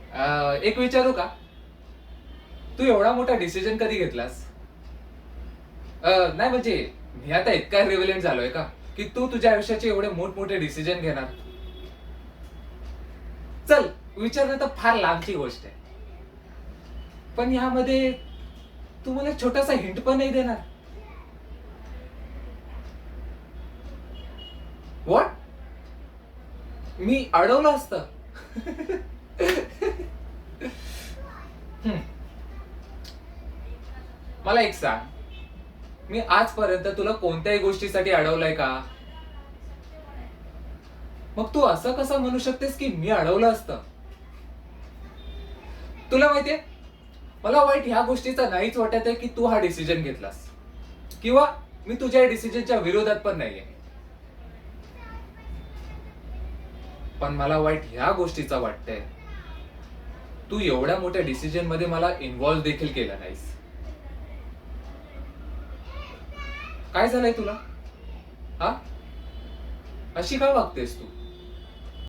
एक विचारू का? तू एवढा मोठा डिसिजन कधी घेतलास? नाही म्हणजे मी आता इतका रिव्हिलंट झालोय का, की तू तुझ्या आयुष्याचे एवढे मोठमोठे डिसिजन घेणार? चल, विचारणं तर फार लांबची गोष्ट आहे. पण ह्यामध्ये तू मला छोटासा हिंट पण नाही देणार? व्हॉट? मी अडवलं असतं? हं, मला एक सांग, मी आजपर्यंत तुला कोणत्याही गोष्टीसाठी अडवलंय का? मग तू असं कसं म्हणू शकतेस की मी अडवलं असतं? तुला माहितीये, मला वाईट ह्या गोष्टीचा नाहीच वाटत आहे की तू हा डिसिजन घेतलास किंवा मी तुझ्या डिसिजनच्या विरोधात पण नाहीये. पण मला वाईट ह्या गोष्टीचा वाटतंय, तू एवढ्या मोठ्या डिसिजन मध्ये मला इन्व्हॉल्व देखील केलं नाहीस. काय झालंय तुला? हा, अशी का वागतेस तू?